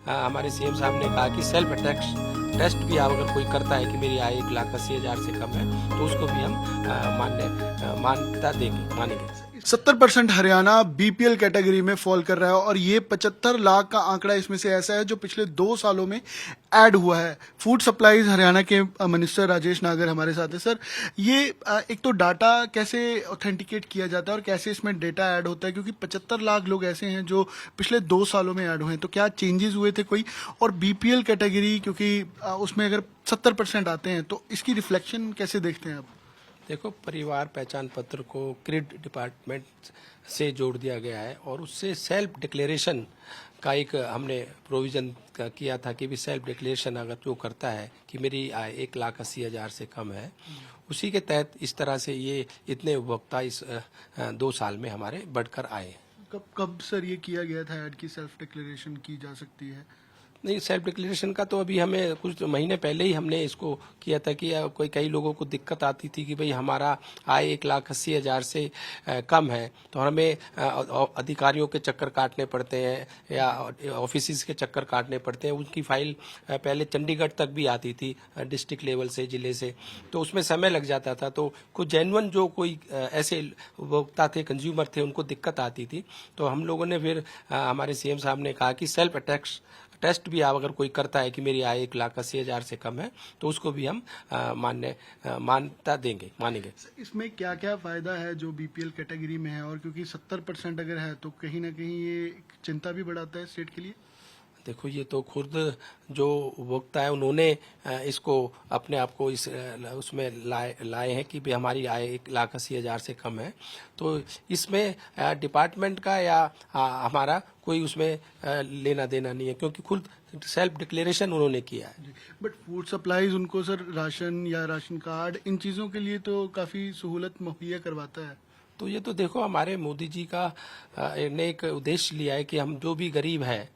हमारे सीएम साहब ने कहा कि सेल्फ टेस्ट भी आप अगर कोई करता है कि मेरी आय 1,80,000 से कम है तो उसको भी हम मान्यता मानेंगे। 70% हरियाणा बीपीएल कैटेगरी में फॉल कर रहा है और ये 75 लाख का आंकड़ा इसमें से ऐसा है जो पिछले 2 सालों में ऐड हुआ है। फूड सप्लाईज हरियाणा के मिनिस्टर राजेश नागर हमारे साथ है। सर, ये एक तो डाटा कैसे ऑथेंटिकेट किया जाता है और कैसे इसमें डेटा ऐड होता है, क्योंकि 75 लाख लोग ऐसे हैं जो पिछले 2 सालों में ऐड हुए हैं, तो क्या चेंजेस हुए थे कोई? और बीपीएल कैटेगरी क्योंकि उसमें अगर 70% आते हैं तो इसकी रिफ्लेक्शन कैसे देखते हैं आप? देखो, परिवार पहचान पत्र को क्रिड डिपार्टमेंट से जोड़ दिया गया है और उससे सेल्फ डिक्लेरेशन का एक हमने प्रोविजन किया था कि भी सेल्फ डिक्लेरेशन अगर जो करता है कि मेरी आय 1,80,000 से कम है, उसी के तहत इस तरह से ये इतने उपभोक्ता इस 2 साल में हमारे बढ़कर आए। कब सर ये किया गया था ऐड की सेल्फ डिक्लेरेशन की जा सकती है? नहीं, सेल्फ डिक्लेरेशन का तो अभी हमें कुछ महीने पहले ही हमने इसको किया था कि कई लोगों को दिक्कत आती थी कि भाई हमारा आय 1,80,000 से कम है, तो हमें अधिकारियों के चक्कर काटने पड़ते हैं या ऑफिस के चक्कर काटने पड़ते हैं। उनकी फाइल पहले चंडीगढ़ तक भी आती थी डिस्ट्रिक्ट लेवल से, जिले से, तो उसमें समय लग जाता था। तो कुछ जेन्युइन जो कोई ऐसे उपभोक्ता थे, कंज्यूमर थे, उनको दिक्कत आती थी। तो हम लोगों ने फिर हमारे सीएम साहब ने कहा कि सेल्फ टेस्ट भी आप अगर कोई करता है कि मेरी आय 1,80,000 से कम है तो उसको भी हम मान्यता मानेंगे। इसमें क्या क्या फायदा है जो बीपीएल कैटेगरी में है? और क्योंकि 70% अगर है तो कहीं ना कहीं ये एक चिंता भी बढ़ाता है स्टेट के लिए। देखो, ये तो खुद जो उपभोक्ता है उन्होंने इसको अपने आप को इस उसमें लाए हैं कि भी हमारी आय 1,80,000 से कम है, तो इसमें डिपार्टमेंट का या हमारा कोई उसमें लेना देना नहीं है, क्योंकि खुद सेल्फ डिक्लेरेशन उन्होंने किया है। बट फूड सप्लाईज उनको सर राशन या राशन कार्ड इन चीज़ों के लिए तो काफ़ी सहूलत मुहैया करवाता है। तो ये तो देखो, हमारे मोदी जी का ने एक उद्देश्य लिया है कि हम जो भी गरीब है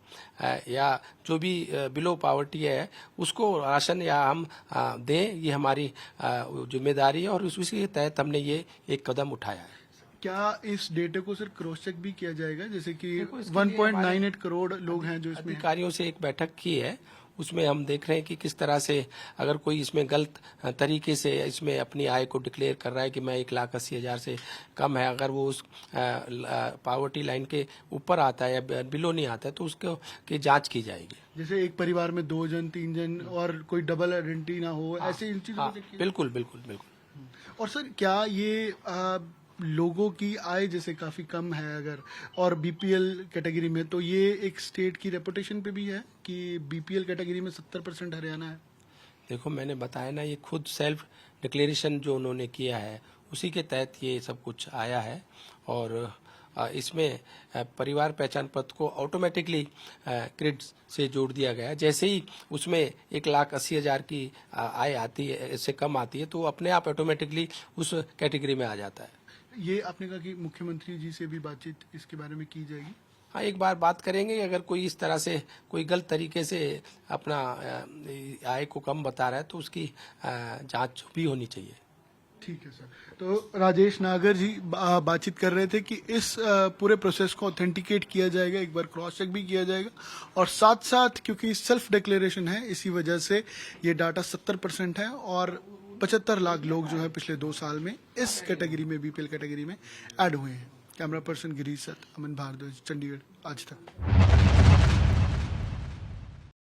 या जो भी बिलो पॉवर्टी है उसको राशन या हम दें, ये हमारी जिम्मेदारी है और उसी के तहत हमने ये एक कदम उठाया है। क्या इस डेटे को सर क्रॉस चेक भी किया जाएगा? जैसे कि 1.98 करोड़ लोग हैं जो इसमें अधिकारियों से एक बैठक की है, उसमें हम देख रहे हैं कि किस तरह से अगर कोई इसमें गलत तरीके से इसमें अपनी आय को डिक्लेयर कर रहा है कि मैं 1,80,000 से कम है, अगर वो उस पॉवर्टी लाइन के ऊपर आता है या बिलो नहीं आता है तो उसको की जांच की जाएगी। जैसे एक परिवार में 2 जन 3 जन और कोई डबल आइडेंटिटी ना हो, ऐसे इन चीजों को देखिए। बिल्कुल बिल्कुल बिल्कुल। और सर, क्या ये लोगों की आय जैसे काफी कम है अगर और बीपीएल कैटेगरी में, तो ये एक स्टेट की रेपुटेशन पे भी है कि बीपीएल कैटेगरी में 70% हरियाणा है? देखो, मैंने बताया ना, ये खुद सेल्फ डिक्लेरेशन जो उन्होंने किया है उसी के तहत ये सब कुछ आया है और इसमें परिवार पहचान पत्र को ऑटोमेटिकली क्रिड से जोड़ दिया गया है। जैसे ही उसमें 1,80,000 की आय आती है, इससे कम आती है, तो अपने आप ऑटोमेटिकली उस कैटेगरी में आ जाता है। ये आपने कहा कि मुख्यमंत्री जी से भी बातचीत इसके बारे में की जाएगी? हाँ, एक बार बात करेंगे। अगर कोई इस तरह से कोई गलत तरीके से अपना आय को कम बता रहा है तो उसकी जांच भी होनी चाहिए। ठीक है सर। तो राजेश नागर जी बातचीत कर रहे थे कि इस पूरे प्रोसेस को ऑथेंटिकेट किया जाएगा, एक बार क्रॉस चेक भी किया जाएगा और साथ साथ क्योंकि सेल्फ डिक्लेरेशन है इसी वजह से ये डाटा 70% है और 75 लाख लोग जो है पिछले 2 साल में इस कैटेगरी में, बीपीएल कैटेगरी में ऐड हुए हैं। कैमरा पर्सन गिरीश सत, अमन भारद्वाज, चंडीगढ़, आज तक।